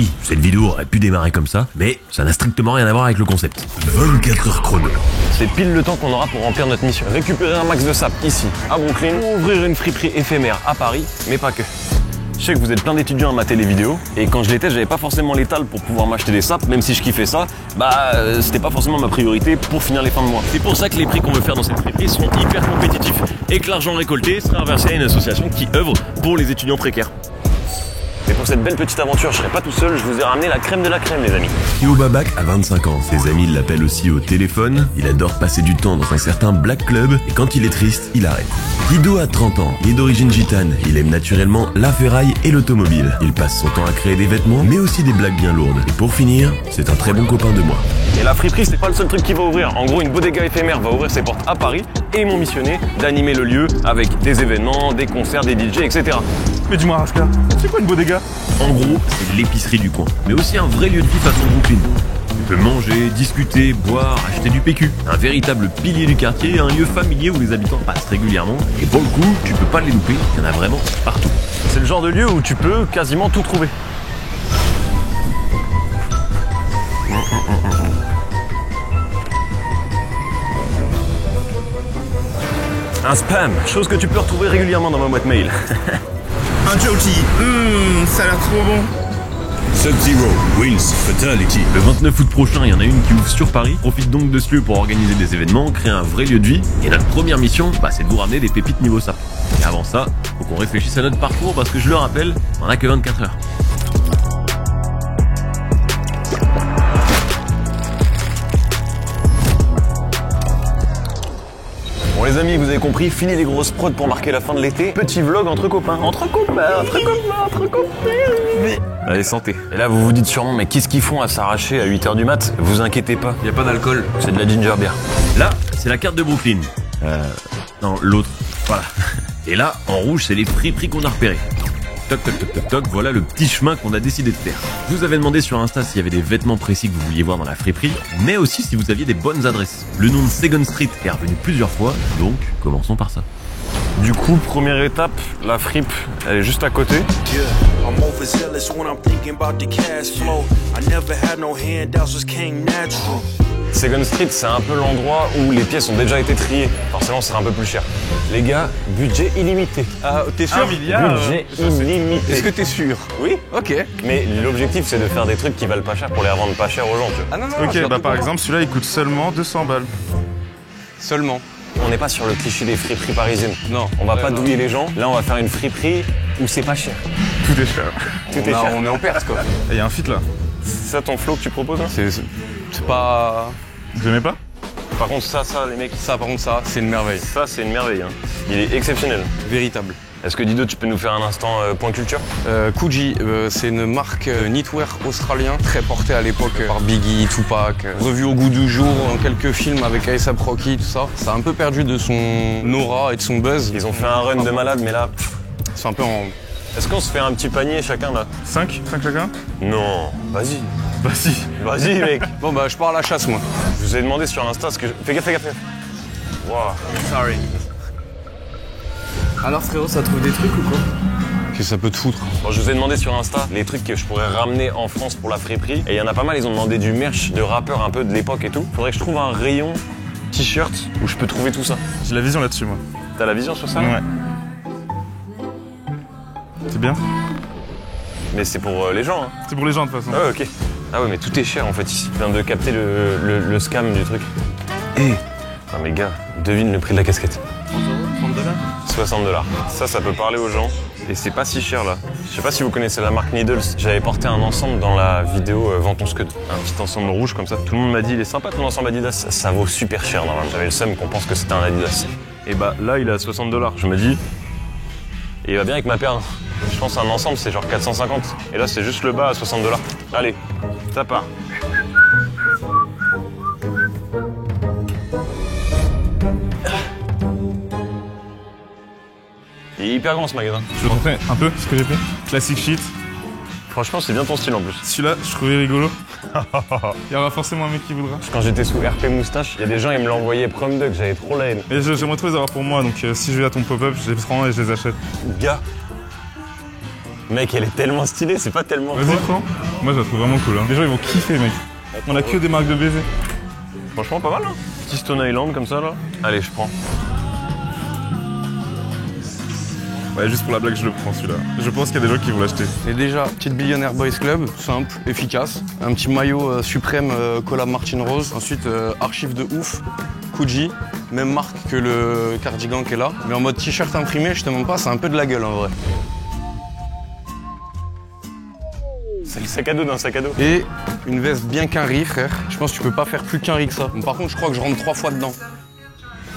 oui, cette vidéo aurait pu démarrer comme ça, mais ça n'a strictement rien à voir avec le concept. 24 heures chrono. C'est pile le temps qu'on aura pour remplir notre mission. Récupérer un max de sap ici, à Brooklyn, ou ouvrir une friperie éphémère à Paris, mais pas que. Je sais que vous êtes plein d'étudiants à mater les vidéos, et quand je l'étais, j'avais pas forcément l'étal pour pouvoir m'acheter des saps, même si je kiffais ça, c'était pas forcément ma priorité pour finir les fins de mois. C'est pour ça que les prix qu'on veut faire dans cette friperie sont hyper compétitifs, et que l'argent récolté sera versé à une association qui œuvre pour les étudiants précaires. Et pour cette belle petite aventure, je serai pas tout seul, je vous ai ramené la crème de la crème, les amis. Théo Babac a 25 ans, ses amis l'appellent aussi au téléphone, il adore passer du temps dans un certain black club, et quand il est triste, il arrête. Guido a 30 ans, il est d'origine gitane, il aime naturellement la ferraille et l'automobile. Il passe son temps à créer des vêtements, mais aussi des blagues bien lourdes. Et pour finir, c'est un très bon copain de moi. Et la friperie, c'est pas le seul truc qui va ouvrir. En gros, une bodega éphémère va ouvrir ses portes à Paris, et ils m'ont missionné d'animer le lieu avec des événements, des concerts, des DJ, etc. Mais dis-moi, Raska, c'est quoi une bodega? En gros, c'est l'épicerie du coin, mais aussi un vrai lieu de vie façon Brooklyn. Tu peux manger, discuter, boire, acheter du PQ. Un véritable pilier du quartier, un lieu familier où les habitants passent régulièrement. Et pour le coup, tu peux pas les louper, il y en a vraiment partout. C'est le genre de lieu où tu peux quasiment tout trouver. Un spam, chose que tu peux retrouver régulièrement dans ma boîte mail. Un Joji, ça a l'air trop bon. Sub-Zero wins Fatality. Le 29 août prochain, il y en a une qui ouvre sur Paris. Profite donc de ce lieu pour organiser des événements, créer un vrai lieu de vie. Et notre première mission, c'est de vous ramener des pépites niveau sap. Et avant ça, faut qu'on réfléchisse à notre parcours parce que je le rappelle, on a que 24 heures. Bon les amis, vous avez compris, fini les grosses prods pour marquer la fin de l'été. Petit vlog entre copains. Entre copains. Allez, santé. Et là, vous vous dites sûrement, mais qu'est-ce qu'ils font à s'arracher à 8h du mat? Vous inquiétez pas, y a pas d'alcool, c'est de la ginger beer. Là, c'est la carte de Brooklyn. Non, l'autre. Voilà. Et là, en rouge, c'est les friperies qu'on a repérées. Toc, toc, toc, toc, toc, voilà le petit chemin qu'on a décidé de faire. Je vous avais demandé sur Insta s'il y avait des vêtements précis que vous vouliez voir dans la friperie, mais aussi si vous aviez des bonnes adresses. Le nom de Second Street est revenu plusieurs fois, donc commençons par ça. Du coup, première étape, la fripe, elle est juste à côté. Second Street, c'est un peu l'endroit où les pièces ont déjà été triées. Forcément, c'est un peu plus cher. Les gars, budget illimité. Ah, t'es sûr? Budget illimité. Est-ce que t'es sûr? Oui. Ok. Mais l'objectif, c'est de faire des trucs qui valent pas cher pour les revendre pas cher aux gens, tu vois. Ah non, Ok, bah par exemple, celui-là il coûte seulement 200 balles. Seulement. On n'est pas sur le cliché des friperies parisiennes. Non. On va pas douiller les gens. Là, on va faire une friperie où c'est pas cher. Tout est cher. Tout est cher. On est en perte quoi. Et il y a un fit là. C'est ça ton flow que tu proposes, hein? C'est pas... Vous aimez pas? Par contre, ça, les mecs, Ça par contre ça, c'est une merveille. ça, c'est une merveille, hein. Il est exceptionnel. Véritable. Est-ce que Dido, tu peux nous faire un instant point culture? Coogee, c'est une marque knitwear australien très portée à l'époque par Biggie, Tupac, revu au goût du jour dans quelques films avec A$AP Rocky, tout ça. Ça a un peu perdu de son aura et de son buzz. Ils ont fait un run de malade, mais là... C'est un peu en... Est-ce qu'on se fait un petit panier chacun, là? 5 chacun? Non, vas-y. Bah si. Vas-y, mec. Bon bah je pars à la chasse moi. Je vous ai demandé sur Insta ce que... Fais gaffe. Wow. Sorry. Alors frérot, ça trouve des trucs ou quoi? Que ça peut te foutre. Bon, je vous ai demandé sur Insta les trucs que je pourrais ramener en France pour la friperie. Et il y en a pas mal, ils ont demandé du merch de rappeurs un peu de l'époque et tout. Faudrait que je trouve un rayon t-shirt où je peux trouver tout ça. J'ai la vision là-dessus moi. T'as la vision sur ça? Ouais. C'est bien? Mais c'est pour les gens, hein. C'est pour les gens de toute façon. Ah ouais, ok. Ah ouais, mais tout est cher en fait ici. Je viens de capter le scam du truc. Non mais gars, devine le prix de la casquette. 60 $. Ça peut parler aux gens. Et c'est pas si cher là. Je sais pas si vous connaissez la marque Needles. J'avais porté un ensemble dans la vidéo Vends ton scud. Un petit ensemble rouge comme ça. Tout le monde m'a dit, il est sympa ton ensemble Adidas. Ça vaut super cher normalement. J'avais le seum qu'on pense que c'était un Adidas. Et bah là, il est à 60 $. Je me dis, et il va bien avec ma paire. Je pense un ensemble, c'est genre 450. Et là, c'est juste le bas à 60 $. Allez, ça part. Il est hyper grand ce magasin. Je vais te montrer un peu ce que j'ai fait. Classic shit. Franchement, c'est bien ton style en plus. Celui-là, je trouvais rigolo. Il y aura forcément un mec qui voudra. Quand j'étais sous RP Moustache, il y a des gens, ils me l'envoyaient prom dog, j'avais trop la haine. Et j'aimerais trop les avoir pour moi, donc si je vais à ton pop-up, je les prends et je les achète. Gars, Mec, elle est tellement stylée, c'est pas tellement... Vas-y, prends. Moi, je la trouve vraiment cool. Hein. Les gens, ils vont kiffer, mec. On a que des marques de baisers. Franchement, pas mal, hein. Petit Stone Island comme ça, là. Allez, je prends. Ouais, juste pour la blague, je le prends celui-là. Je pense qu'il y a des gens qui vont l'acheter. Et déjà, petite Billionaire Boys Club, simple, efficace. Un petit maillot suprême collab Martin Rose. Ensuite, archive de ouf, Kuji. Même marque que le cardigan qui est là. Mais en mode t-shirt imprimé, je te mens pas, c'est un peu de la gueule en vrai. C'est le sac à dos d'un sac à dos. Et une veste bien qu'un riz, frère. Je pense que tu peux pas faire plus qu'un riz que ça. Par contre, je crois que je rentre 3 fois dedans.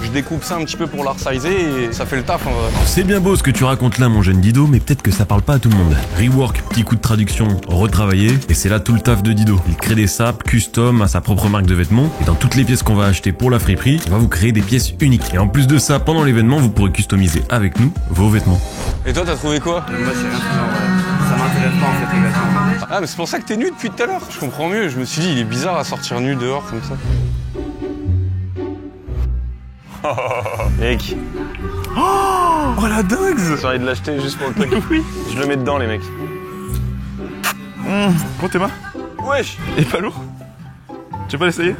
Je découpe ça un petit peu pour la resizer et ça fait le taf en vrai. C'est bien beau ce que tu racontes là, mon jeune Dido, mais peut-être que ça parle pas à tout le monde. Rework, petit coup de traduction, retravaillé, et c'est là tout le taf de Dido. Il crée des sapes custom à sa propre marque de vêtements, et dans toutes les pièces qu'on va acheter pour la friperie, on va vous créer des pièces uniques. Et en plus de ça, pendant l'événement, vous pourrez customiser avec nous vos vêtements. Et toi, t'as trouvé quoi? Moi, c'est rien en vrai. Ça m'intéresse pas en fait les vêtements. Ah, mais c'est pour ça que t'es nu depuis tout à l'heure. Je comprends mieux. Je me suis dit, il est bizarre à sortir nu dehors comme ça. Mec, Oh la dogs. j'ai envie de l'acheter juste pour le truc. Oui. Je le mets dedans, les mecs. Gros, tes mains. Wesh. Et pas lourd. Tu veux pas l'essayer?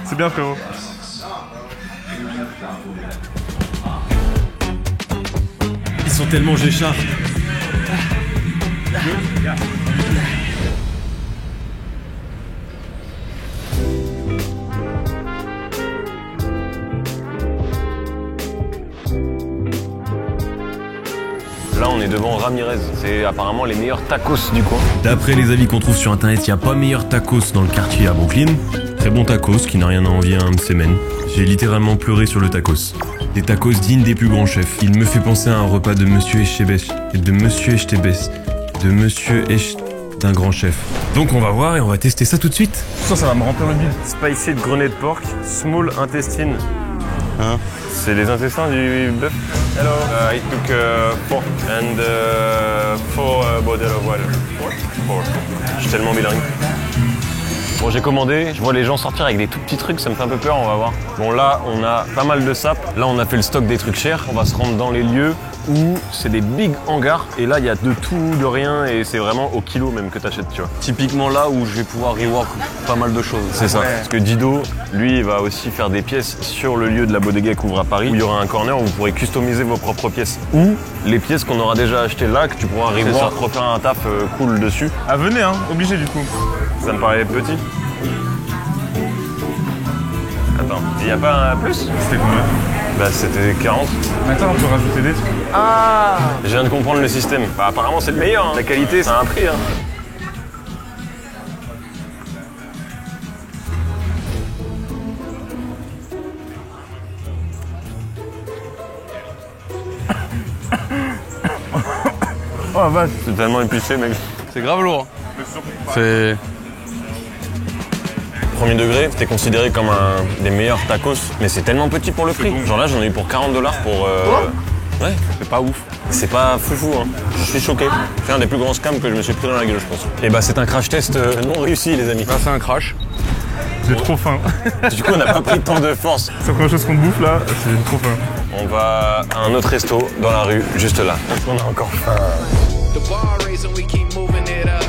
C'est bien, frérot. Ils sont tellement géchards. Là, on est devant Ramirez. C'est apparemment les meilleurs tacos du coin. D'après les avis qu'on trouve sur internet, il n'y a pas meilleur tacos dans le quartier à Brooklyn. Très bon tacos qui n'a rien à envier à un de ses men. J'ai littéralement pleuré sur le tacos. Des tacos dignes des plus grands chefs. Il me fait penser à un repas de Monsieur Echebesh et de Monsieur Echtebes, de Monsieur Echt d'un grand chef. Donc on va voir et on va tester ça tout de suite. Ça va me remplir le bide. Spicy de grenade pork, small intestine. Hein? C'est les intestins du bœuf. Hello. I took pork and 4 bottles of water. Four. Je suis tellement bilingue. Bon, j'ai commandé, je vois les gens sortir avec des tout petits trucs, ça me fait un peu peur, on va voir. Bon, là, on a pas mal de sapes. Là, on a fait le stock des trucs chers. On va se rendre dans les lieux où c'est des big hangars. Et là, il y a de tout, de rien, et c'est vraiment au kilo même que t'achètes, tu vois. Typiquement là où je vais pouvoir rework pas mal de choses. C'est ça. Parce que Dido, lui, il va aussi faire des pièces sur le lieu de la bodega qui ouvre à Paris, où il y aura un corner où vous pourrez customiser vos propres pièces. Ou les pièces qu'on aura déjà achetées là, que tu pourras rework, refaire un taf cool dessus. Ah, venez, hein, obligé du coup. Ça me paraît petit. Attends, il n'y a pas un plus? C'était combien? Bah c'était 40. Attends, on peut rajouter des trucs. Ah, je viens de comprendre le système. Bah apparemment c'est le meilleur, hein. La qualité ça a un prix. Hein. Oh la vache. C'est tellement épicé mec. C'est grave lourd. C'est... Premier degré, c'était considéré comme un des meilleurs tacos, mais c'est tellement petit pour le prix. Genre là, j'en ai eu pour 40 $ pour... Ouais, c'est pas ouf. C'est pas foufou, hein. Je suis choqué. C'est un des plus grands scams que je me suis pris dans la gueule, je pense. Et bah, c'est un crash test non réussi, les amis. Là, c'est un crash. J'ai trop faim. Du coup, on n'a pas pris tant de force. C'est la première chose qu'on bouffe là, j'ai trop faim. On va à un autre resto dans la rue, juste là. On a encore faim. The bar raising, we keep moving it up.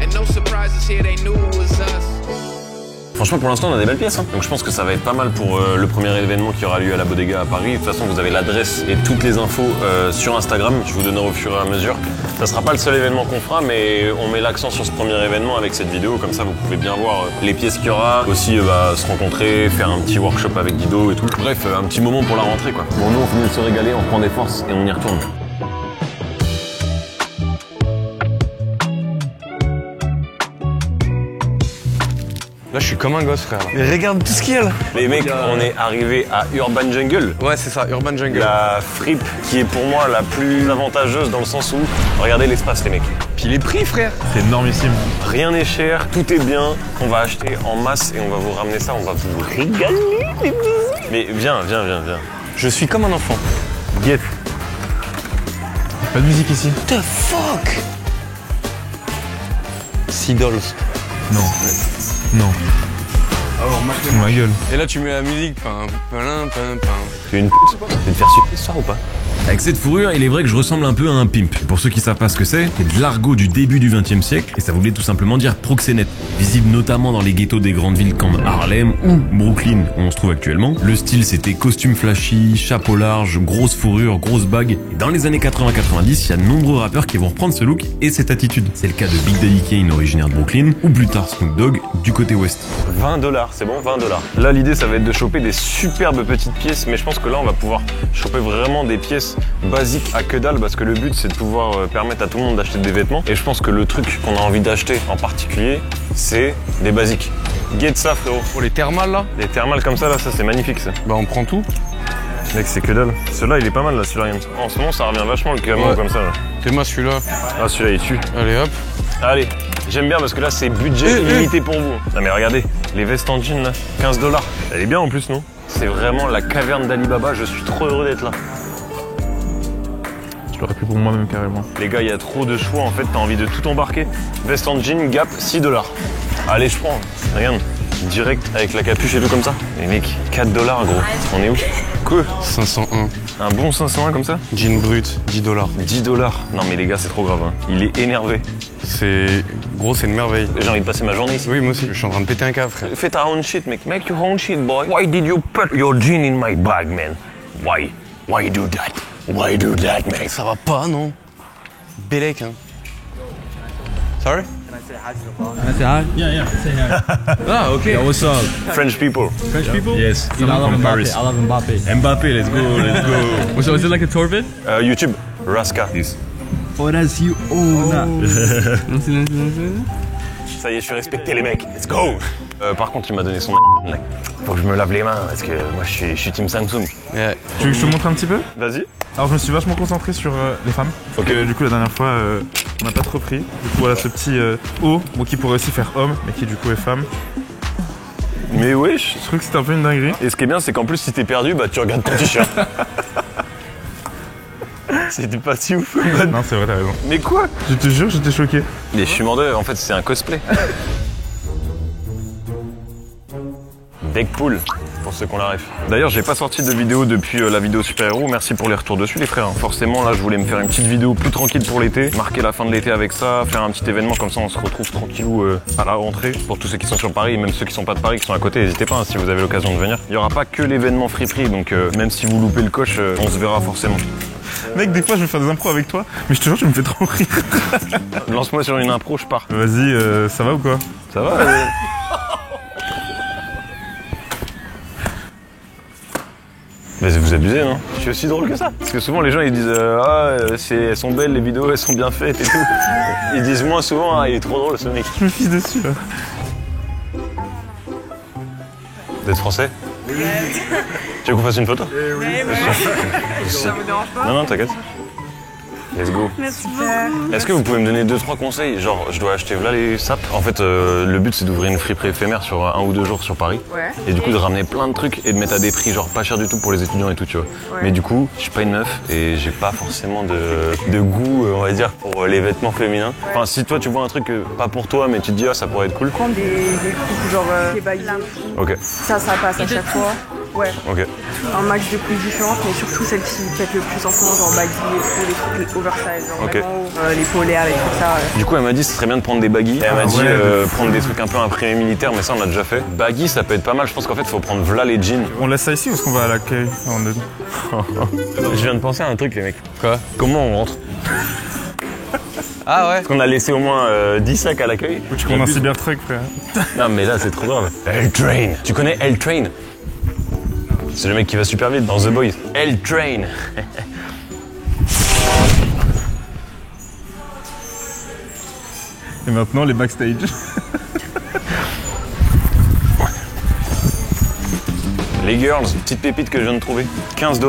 And no surprises here, they knew it was us. Franchement, pour l'instant, on a des belles pièces. Hein. Donc je pense que ça va être pas mal pour le premier événement qui aura lieu à la Bodega à Paris. De toute façon, vous avez l'adresse et toutes les infos sur Instagram. Je vous donnerai au fur et à mesure. Ça sera pas le seul événement qu'on fera, mais on met l'accent sur ce premier événement avec cette vidéo. Comme ça, vous pouvez bien voir les pièces qu'il y aura. Aussi, se rencontrer, faire un petit workshop avec Dido et tout. Bref, un petit moment pour la rentrée, quoi. Bon, nous, on finit de se régaler, on prend des forces et on y retourne. Là, je suis comme un gosse, frère. Mais regarde tout ce qu'il y a là. Les mecs, on est arrivé à Urban Jungle. Ouais, c'est ça, Urban Jungle. La fripe qui est pour moi la plus avantageuse dans le sens où, regardez l'espace les mecs. Puis les prix, frère. C'est énormissime. Rien n'est cher, tout est bien. On va acheter en masse et on va vous ramener ça, on va vous régaler les bisous. Mais viens. Je suis comme un enfant. Get. Pas de musique ici. The fuck Sea Dolls. Non. Non. Fous ma gueule. Et là, tu mets la musique. Tu es une pute? Tu veux te faire suivre ce soir ou pas? Avec cette fourrure, il est vrai que je ressemble un peu à un pimp. Pour ceux qui savent pas ce que c'est de l'argot du début du XXe siècle, et ça voulait tout simplement dire proxénète. Visible notamment dans les ghettos des grandes villes comme Harlem ou Brooklyn, où on se trouve actuellement. Le style, c'était costume flashy, chapeau large, grosse fourrure, grosse bague. Et dans les années 80-90, il y a de nombreux rappeurs qui vont reprendre ce look et cette attitude. C'est le cas de Big Daddy Kane, originaire de Brooklyn, ou plus tard Snoop Dogg, du côté ouest. 20 $, c'est bon, 20 $. Là, l'idée, ça va être de choper des superbes petites pièces, mais je pense que là, on va pouvoir choper vraiment des pièces basiques à que dalle, parce que le but, c'est de pouvoir permettre à tout le monde d'acheter des vêtements. Et je pense que le truc qu'on a envie d'acheter en particulier, c'est des basiques. Get ça, frérot. Pour les thermales, là? Les thermales comme ça, là, ça, c'est magnifique, ça. Bah, on prend tout. Mec, c'est que dalle. Celui-là, il est pas mal, là, celui-là. En ce moment, ça revient vachement le camo comme ça, là. T'es moi, celui-là. Ah, celui-là, il tue. Allez, hop. Allez, j'aime bien parce que là, c'est budget illimité pour vous. Non, mais regardez, les vestes en jean, là, 15 $. Elle est bien en plus, non? C'est vraiment la caverne d'Ali Baba, je suis trop heureux d'être là. Je l'aurais pris pour moi-même carrément. Les gars, il y a trop de choix, en fait, t'as envie de tout embarquer. Veste en jean, Gap, 6 $. Allez, je prends. Regarde, direct avec la capuche et tout comme ça. Les mecs, 4 $, gros. On est où? Quoi? 501. Un bon 501 comme ça? Jean brut, 10 $. 10 $. Non mais les gars, c'est trop grave, hein. Il est énervé. C'est... Gros, c'est une merveille. J'ai envie de passer ma journée ici. Oui, moi aussi. Je suis en train de péter un câble, frère. Fais ta own shit, mec. Make your own shit, boy. Why did you put your jean in my bag, man? Why? Why you do that? Why do that, mec? Ça va pas, non? Bélec, hein. Sorry? Ah, ok. Yeah, what's up? French people. French people? Yes. I love Mbappe. I love Mbappe. Mbappé, let's go, let's go. So is it like a tour vid? YouTube, Raska. Oh, that's you. Oh, Ça y est, je suis respecté, les mecs. Let's go. Par contre, il m'a donné son mec. Faut que je me lave les mains parce que moi, je suis team Samsung. Yeah. Tu veux que je te montre un petit peu? Vas-y. Alors je me suis vachement concentré sur les femmes. Ok. Du coup la dernière fois on n'a pas trop pris. Du coup voilà ce petit haut, bon, qui pourrait aussi faire homme, mais qui du coup est femme. Mais wesh. Je trouve que c'était un peu une dinguerie. Et ce qui est bien, c'est qu'en plus, si t'es perdu, bah tu regardes ton t-shirt. C'était pas si ouf. Non c'est vrai, t'as raison. Mais quoi? Je te jure, j'étais choqué. Mais je suis mort de rire, en fait, c'est un cosplay. Deckpool, pour ceux qu'on la ref. D'ailleurs, j'ai pas sorti de vidéo depuis la vidéo super-héros. Merci pour les retours dessus, les frères. Forcément, là, je voulais me faire une petite vidéo plus tranquille pour l'été. Marquer la fin de l'été avec ça, faire un petit événement comme ça, on se retrouve tranquillou à la rentrée. Pour tous ceux qui sont sur Paris et même ceux qui sont pas de Paris, qui sont à côté, n'hésitez pas hein, si vous avez l'occasion de venir. Il y aura pas que l'événement friperie, donc même si vous loupez le coche, on se verra forcément. Mec, des fois je vais faire des impros avec toi, mais je te jure, tu me fais trop rire. Lance-moi sur une impro, je pars. Vas-y, ça va ou quoi? Ça va Mais vous abusez, non? Je suis aussi drôle que ça. Parce que souvent les gens ils disent elles sont belles les vidéos, elles sont bien faites et tout. Ils disent moins souvent il est trop drôle ce mec. Je me fisse dessus là. Vous êtes français? Oui. Tu veux qu'on fasse une photo? Oui. Ça vous dérange pas? Non, t'inquiète. Let's go. Merci beaucoup. Est-ce que vous pouvez me donner 2-3 conseils? Genre, je dois acheter là les sapes. En fait, le but c'est d'ouvrir une friperie éphémère sur 1 ou 2 jours sur Paris. Ouais. Et du coup, de ramener plein de trucs et de mettre à des prix genre pas cher du tout pour les étudiants et tout, tu vois. Ouais. Mais du coup, je suis pas une meuf et j'ai pas forcément de goût, on va dire, pour les vêtements féminins. Ouais. Enfin, si toi tu vois un truc pas pour toi, mais tu te dis ça pourrait être cool. Prendre des coupes genre des baguilles. Ok. Ça passe à chaque fois. Ouais. Ok. Un max de coupes différentes, mais surtout celles qui pètent le plus en ce moment, genre baggy et tout, les trucs oversize, genre okay. Vraiment, les polaires, les trucs ça. Du coup, elle m'a dit ce serait bien de prendre des baggy. Elle m'a dit prendre des trucs un peu imprimés militaires, mais ça on a déjà fait. Baggy, ça peut être pas mal. Je pense qu'en fait, faut prendre v'là les jeans. On laisse ça ici ou est-ce qu'on va à l'accueil? Je viens de penser à un truc, les mecs. Quoi? Comment on rentre? Ah ouais? Parce qu'on a laissé au moins 10 sacs à l'accueil. Ou tu prends un Cybertruck, frère. Non, mais là, c'est trop grave. L-Train. Tu connais L-Train? C'est le mec qui va super vite dans The Boys. L-Train. Et maintenant, les backstage. Les girls, petite pépite que je viens de trouver. 15 $.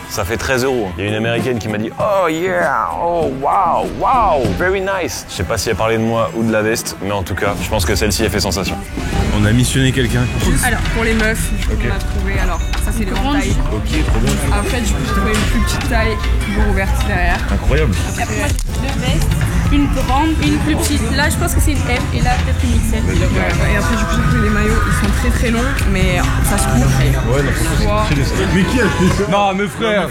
Ça fait 13 €. Il y a une américaine qui m'a dit oh yeah, oh wow, wow, very nice. Je sais pas si elle parlait de moi ou de la veste, mais en tout cas, je pense que celle-ci a fait sensation. On a missionné quelqu'un. Alors, pour les meufs, on a trouvé, alors, ça c'est les grandes tailles. Ok, trop bien. Après, du coup, j'ai trouvé une plus petite taille, toujours ouverte derrière. Incroyable. Après, moi, j'ai 2 vestes. une grande, une plus petite. Là, je pense que c'est une M et là, peut-être une XL. Ouais, et après, du coup, les maillots, ils sont très très longs, mais ça se court. Mais qui a acheté ça? Non, mes frères.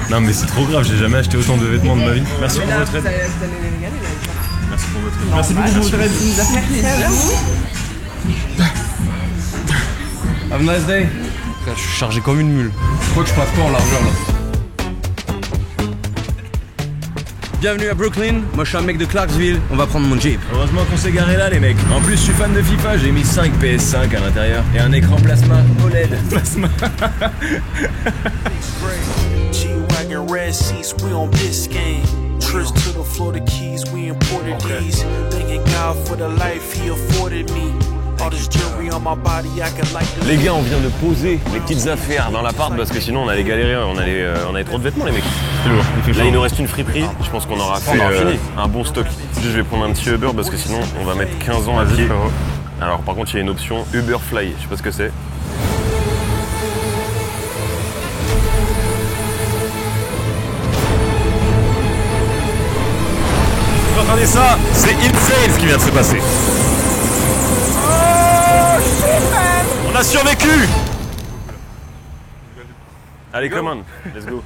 Non mais c'est trop grave, j'ai jamais acheté autant de vêtements de ma vie. Merci pour votre aide. Vous allez les régaler, là. Merci pour votre aide. Merci beaucoup pour votre aide. Ça nous a fait plaisir. Have a nice day. Je suis chargé comme une mule. Je crois que je passe pas en largeur là. Bienvenue à Brooklyn, moi je suis un mec de Clarksville, on va prendre mon Jeep. Heureusement qu'on s'est garé là les mecs. En plus je suis fan de FIFA, j'ai mis 5 PS5 à l'intérieur et un écran plasma OLED. Plasma. G-Wagon red seats, we on Biscayne. Trips to the Florida Keys, we imported these. Thanking God for the life he afforded me. All this jewelry on my body, I can like the... Les gars, on vient de poser les petites affaires dans l'appart parce que sinon on allait galérer, on avait trop de vêtements les mecs. C'est lourd. Là il nous reste une friperie, je pense qu'on aura fait un bon stock. Juste je vais prendre un petit Uber parce que sinon on va mettre 15 ans à pied. Alors par contre il y a une option Uber Fly, je sais pas ce que c'est. Vous entendez ça? C'est insane ce qui vient de se passer. On a survécu! Allez, come on, let's go.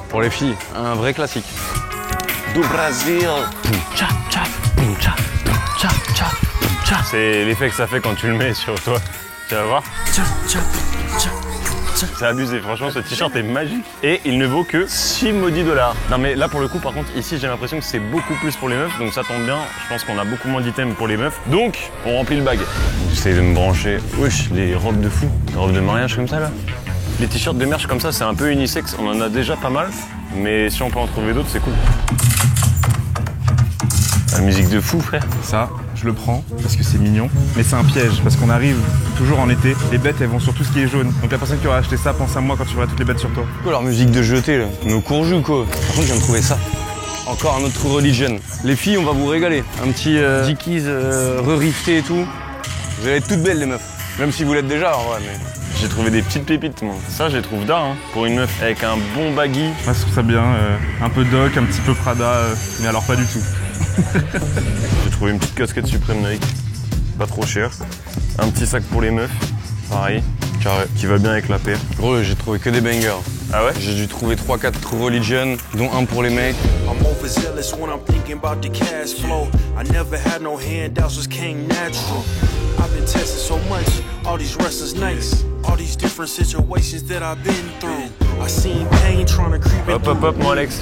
Pour les filles, un vrai classique. Do Brasil. C'est l'effet que ça fait quand tu le mets sur toi. Tu vas voir. C'est abusé, franchement ce t-shirt est magique. Et il ne vaut que 6 maudits dollars. Non mais là pour le coup par contre ici j'ai l'impression que c'est beaucoup plus pour les meufs. Donc ça tombe bien, je pense qu'on a beaucoup moins d'items pour les meufs. Donc on remplit le bag. J'essaie de me brancher. Wesh, les robes de fou, les robes de mariage comme ça là. Les t-shirts de merch comme ça c'est un peu unisexe, on en a déjà pas mal. Mais si on peut en trouver d'autres c'est cool. La musique de fou frère. Ça, je le prends parce que c'est mignon, mais c'est un piège parce qu'on arrive toujours en été. Les bêtes elles vont sur tout ce qui est jaune. Donc la personne qui aura acheté ça, pense à moi quand tu verras toutes les bêtes sur toi. Quoi leur musique de jeter là? Nos courges ou quoi? Par contre je viens de trouver ça. Encore un autre True Religion. Les filles on va vous régaler. Un petit Dickies re-rifté et tout. Vous allez être toutes belles les meufs. Même si vous l'êtes déjà en vrai mais... J'ai trouvé des petites pépites moi. Ça je les trouve d'art hein. Pour une meuf avec un bon baggy. Moi je trouve ça bien, un peu Doc, un petit peu Prada, mais alors pas du tout. J'ai trouvé une petite casquette Supreme Nike, pas trop cher. Un petit sac pour les meufs, pareil, carré, qui va bien avec la paire. Gros, j'ai trouvé que des bangers. Ah ouais? J'ai dû trouver 3-4 True Religion, dont un pour les mecs. I'm overzealous when I'm thinking about the cash flow. I never had no handouts, just came natural. I've been tested so much, all these restless nights, all these different situations that I've been through. I seen pain trying to creep in. Hop hop hop mon Alex.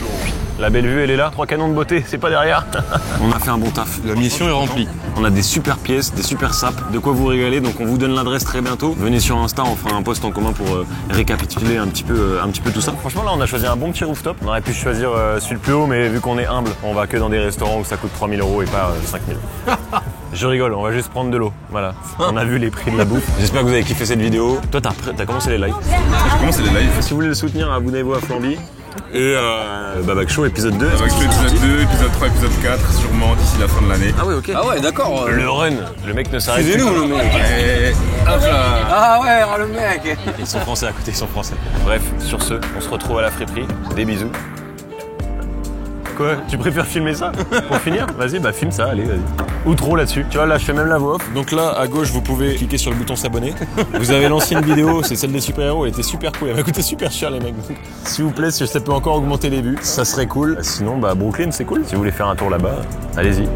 La belle vue elle est là, 3 canons de beauté, c'est pas derrière. On a fait un bon taf. La mission est remplie. On a des super pièces, des super sapes, de quoi vous régaler, donc on vous donne l'adresse très bientôt. Venez sur Insta, on fera un post en commun pour récapituler un petit peu tout ça. Franchement là on a choisi un bon petit rooftop. On aurait pu choisir celui le plus haut, mais vu qu'on est humble, on va que dans des restaurants où ça coûte 3000 € et pas 5000. Je rigole, on va juste prendre de l'eau. Voilà, on a vu les prix de la bouffe. J'espère que vous avez kiffé cette vidéo. Toi t'as commencé les lives. J'ai commencé les lives. Si vous voulez le soutenir, abonnez-vous à Flamby. Et Babac Show épisode 2. Babac Show épisode 2, épisode 3, épisode 4, sûrement d'ici la fin de l'année. Ah ouais ok. Ah ouais d'accord. Le run, le mec ne s'arrête plus. C'est nous le mec. Hop là. Ah ouais, oh, le mec. Ils sont français à côté, ils sont français. Bref, sur ce, on se retrouve à la friperie. Des bisous. Quoi? Tu préfères filmer ça pour finir? Vas-y, bah filme ça, allez, vas-y. Ou trop là-dessus. Tu vois, là, je fais même la voix off. Donc là, à gauche, vous pouvez cliquer sur le bouton s'abonner. Vous avez l'ancienne vidéo, c'est celle des super-héros, elle était super cool. Elle m'a coûté super cher, les mecs. Donc, s'il vous plaît, si ça peut encore augmenter les vues, ça serait cool. Sinon, bah Brooklyn, c'est cool. Si vous voulez faire un tour là-bas, allez-y.